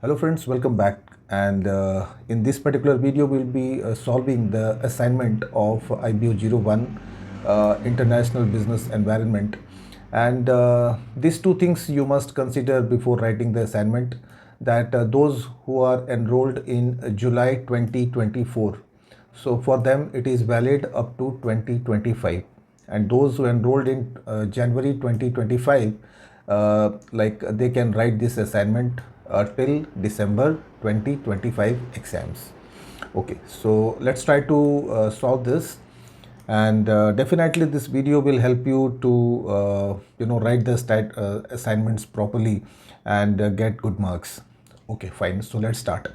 Hello friends, welcome back. And in this particular video, we'll be solving the assignment of IBO 01 International Business Environment. And these two things you must consider before writing the assignment, that those who are enrolled in July 2024, so for them it is valid up to 2025, and those who enrolled in January 2025, like they can write this assignment till December 2025 exams. Okay, so let's try to solve this, and definitely this video will help you to write the assignments properly and get good marks. Okay, fine. So let's start.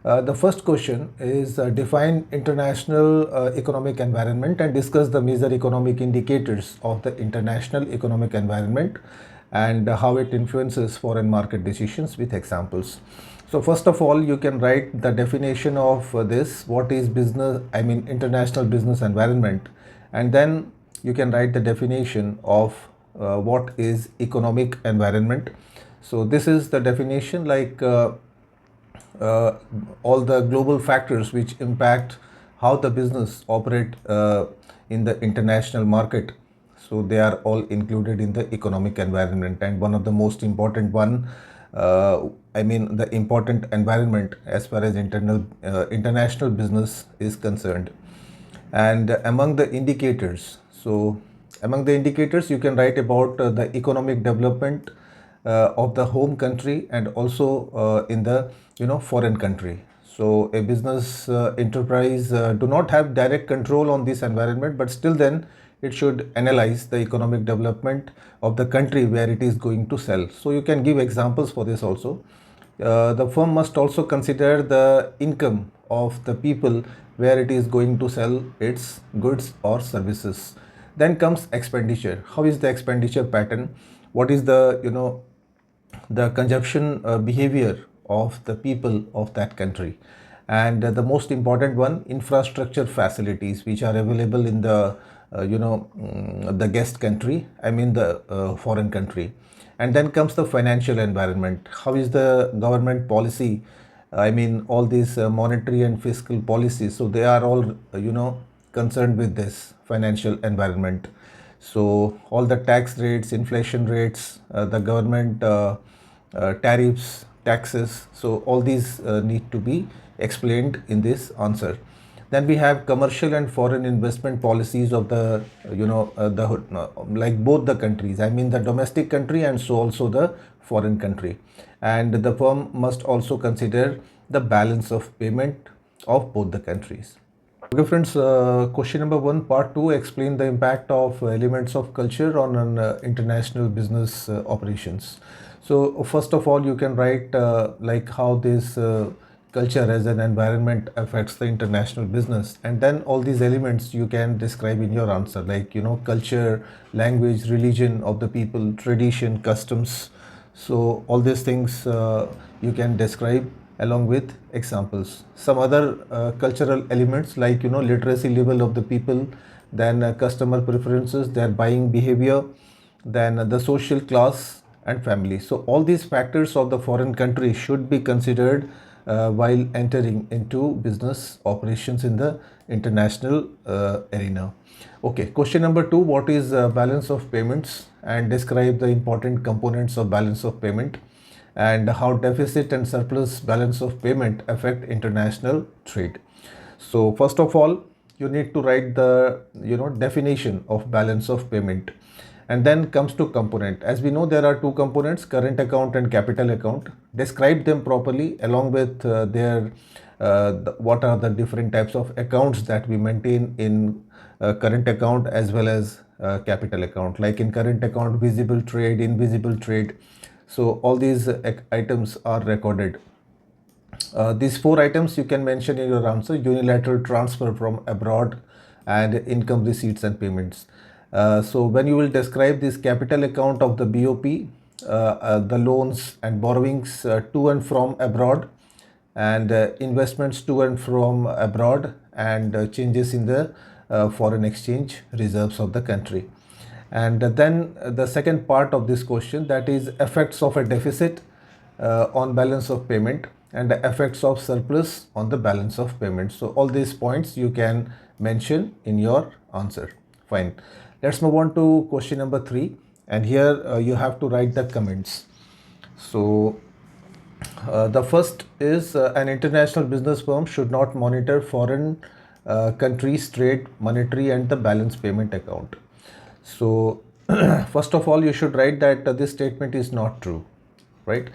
The first question is define international economic environment and discuss the major economic indicators of the international economic environment and how it influences foreign market decisions with examples. So first of all, you can write the definition of this, what is international business environment, and then you can write the definition of what is economic environment. So this is the definition, like all the global factors which impact how the business operate in the international market. So they are all included in the economic environment, and one of the most important one, the important environment as far as international business is concerned. And among the indicators, you can write about the economic development of the home country and also in the foreign country. So a business enterprise do not have direct control on this environment, but still then it should analyze the economic development of the country where it is going to sell. So you can give examples for this also. The firm must also consider the income of the people where it is going to sell its goods or services. Then comes expenditure. How is the expenditure pattern? What is the consumption behavior of the people of that country? And the most important one, infrastructure facilities which are available in the the guest country, the foreign country. And then comes the financial environment. How is the government policy, all these monetary and fiscal policies, so they are all concerned with this financial environment. So all the tax rates, inflation rates, the government tariffs, taxes, so all these need to be explained in this answer. Then we have commercial and foreign investment policies of the like both the countries, the domestic country and so also the foreign country. And the firm must also consider the balance of payment of both the countries. Okay friends, question number 1, part 2, explain the impact of elements of culture on an international business operations. So first of all, you can write like how this culture as an environment affects the international business, and then all these elements you can describe in your answer, like culture, language, religion of the people, tradition, customs. So all these things you can describe along with examples. Some other cultural elements, like literacy level of the people, then customer preferences, their buying behavior, then the social class and family. So all these factors of the foreign country should be considered while entering into business operations in the international arena. Okay, question number 2, what is balance of payments, and describe the important components of balance of payment and how deficit and surplus balance of payment affect international trade. So first of all, you need to write the definition of balance of payment, and then comes to component. As we know, there are two components, current account and capital account. Describe them properly along with what are the different types of accounts that we maintain in current account as well as capital account. Like in current account, visible trade, invisible trade. So all these items are recorded. These 4 items you can mention in your answer: unilateral transfer from abroad and income receipts and payments. So when you will describe this capital account of the BOP, the loans and borrowings to and from abroad, and investments to and from abroad, and changes in the foreign exchange reserves of the country. And then the second part of this question, that is effects of a deficit on balance of payment, and the effects of surplus on the balance of payment. So all these points you can mention in your answer. Fine. Let's move on to question number 3, and here you have to write the comments. So the first is an international business firm should not monitor foreign countries' trade, monetary, and the balance payment account. So, first of all, you should write that this statement is not true, right?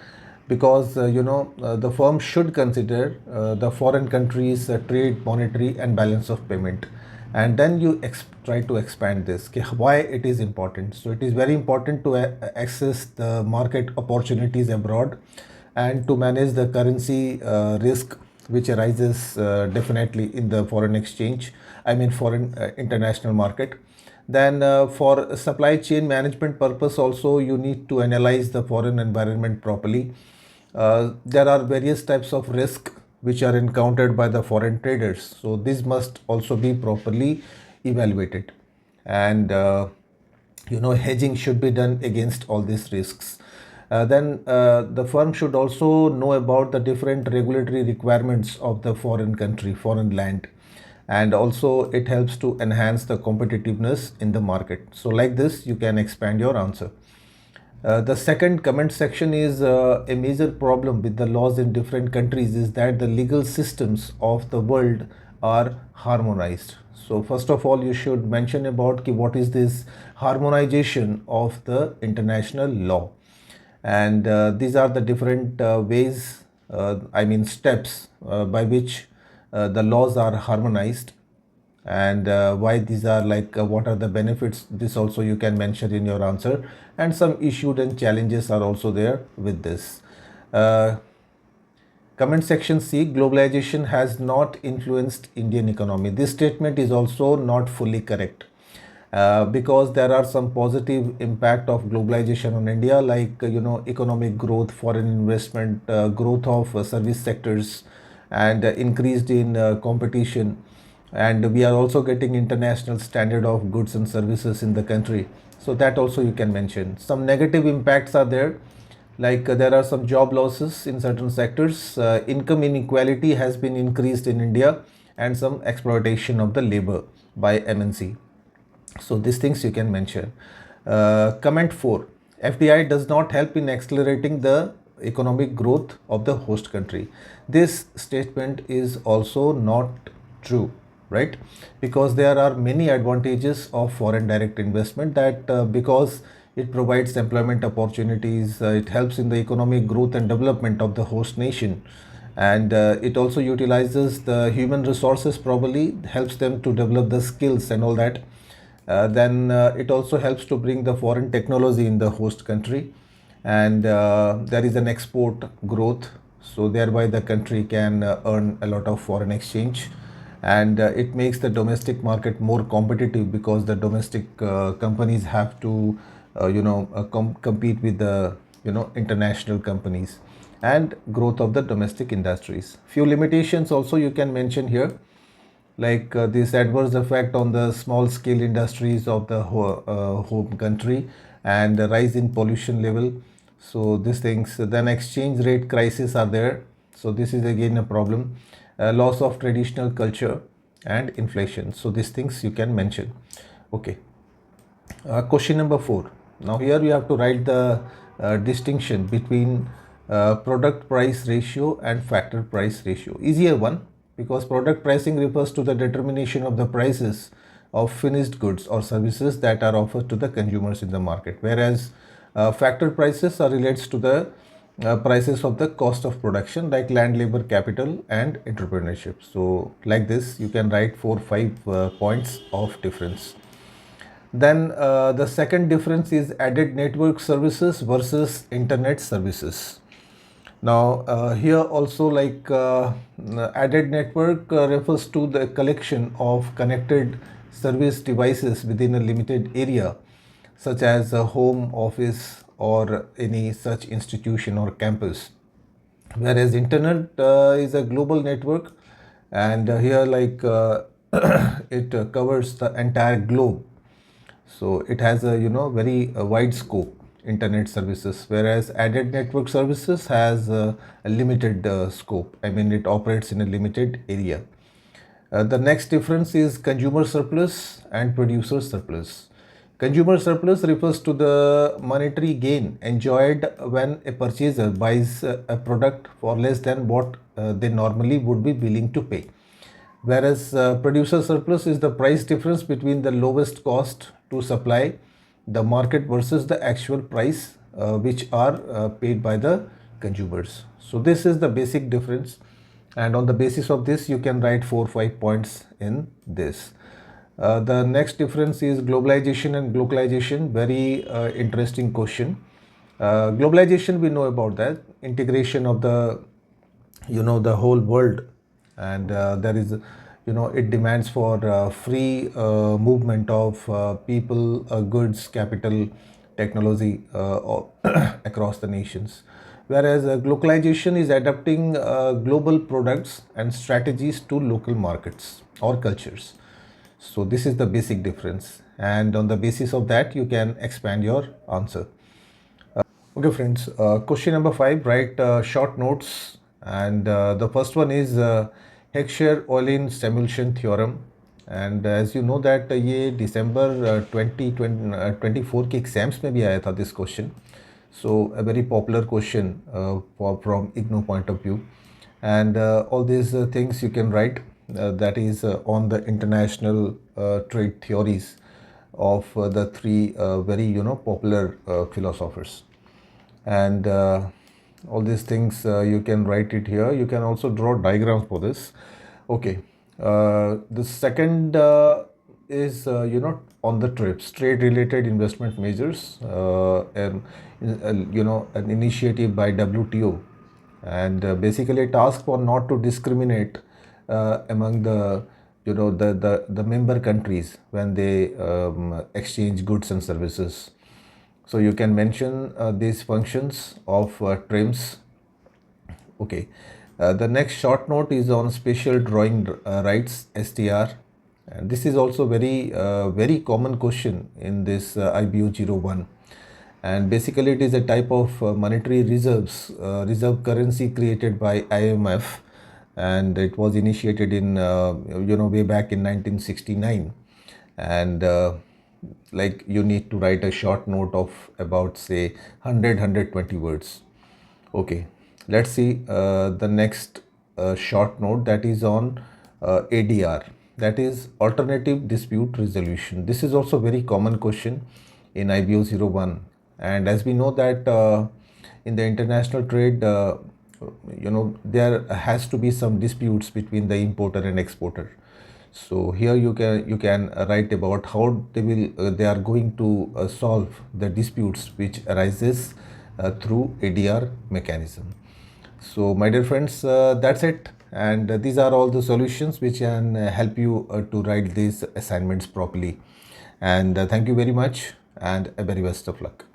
Because the firm should consider the foreign countries' trade, monetary, and balance of payment, and then you try to expand this. Why it is important? So, it is very important to access the market opportunities abroad and to manage the currency risk which arises definitely in the foreign exchange, I mean foreign international market. Then for supply chain management purpose also you need to analyze the foreign environment properly. There are various types of risk which are encountered by the foreign traders, so this must also be properly evaluated, and hedging should be done against all these risks. Then the firm should also know about the different regulatory requirements of the foreign country, foreign land, and also it helps to enhance the competitiveness in the market. So like this you can expand your answer. The second comment section is a major problem with the laws in different countries is that the legal systems of the world are harmonized. So first of all you should mention about what is this harmonization of the international law, and these are the different ways, I mean steps by which the laws are harmonized, and why these are like what are the benefits, this also you can mention in your answer, and some issues and challenges are also there with this. Comment section C, globalization has not influenced Indian economy. This statement is also not fully correct. Because there are some positive impact of globalization on India, like economic growth, foreign investment, growth of service sectors, and increased in competition, and we are also getting international standard of goods and services in the country, so that also you can mention. Some negative impacts are there, like there are some job losses in certain sectors, income inequality has been increased in India, and some exploitation of the labor by MNC. So these things you can mention. Comment 4, FDI does not help in accelerating the economic growth of the host country. This statement is also not true, right? Because there are many advantages of foreign direct investment, that because it provides employment opportunities, it helps in the economic growth and development of the host nation, and it also utilizes the human resources properly, helps them to develop the skills and all that. Then it also helps to bring the foreign technology in the host country, and there is an export growth, so thereby the country can earn a lot of foreign exchange, and it makes the domestic market more competitive, because the domestic companies have to compete with the international companies, and growth of the domestic industries. Few limitations also you can mention here, like this adverse effect on the small scale industries of the home country, and the rise in pollution level. So these things, then exchange rate crisis are there, so this is again a problem. Loss of traditional culture and inflation, so these things you can mention. Okay. Question number 4. Now here you have to write the distinction between product price ratio and factor price ratio. Easier one, because product pricing refers to the determination of the prices of finished goods or services that are offered to the consumers in the market, whereas factor prices are relates to the prices of the cost of production, like land, labor, capital, and entrepreneurship. So like this you can write 4-5 points of difference. Then the second difference is added network services versus internet services. Now here also, like added network refers to the collection of connected service devices within a limited area, such as a home, office, or any such institution or campus, whereas internet is a global network, and here like it covers the entire globe, so it has a very wide scope. internet services, whereas added network services has a limited scope. I mean, it operates in a limited area. The next difference is consumer surplus and producer surplus. Consumer surplus refers to the monetary gain enjoyed when a purchaser buys a product for less than what they normally would be willing to pay. Whereas producer surplus is the price difference between the lowest cost to supply the market versus the actual price which are paid by the consumers. So this is the basic difference, and on the basis of this you can write 4 or 5 points in this. The next difference is globalization and localization. Very interesting question. Globalization, we know about that, integration of the whole world, and there is, it demands for free movement of people, goods, capital, technology across the nations. Whereas localization is adapting global products and strategies to local markets or cultures. So this is the basic difference, and on the basis of that you can expand your answer. Okay, friends, question number 5, write short notes, and the first one is Heckscher-Ohlin stimulation theorem. And as you know that ये दिसंबर 2024 के exams में भी आया था this question. So a very popular question from IGNOU point of view, and all these things you can write, that is on the international trade theories of the three very popular philosophers. And all these things you can write it here. You can also draw diagrams for this. Okay, the second is on the trade related investment measures, and an initiative by WTO, and basically a task for not to discriminate among the the member countries when they exchange goods and services. So you can mention these functions of trims. Okay, the next short note is on special drawing rights, STR, and this is also very common question in this IBO 01. And basically it is a type of monetary reserve currency created by IMF, and it was initiated in way back in 1969. And like you need to write a short note of about say 120 words. Okay, let's see the next short note, that is on ADR, that is alternative dispute resolution. This is also very common question in IBO 01, and as we know that in the international trade there has to be some disputes between the importer and exporter. So here you can write about how they are going to solve the disputes which arises through ADR mechanism. So my dear friends, that's it, and these are all the solutions which can help you to write these assignments properly. And thank you very much, and a very best of luck.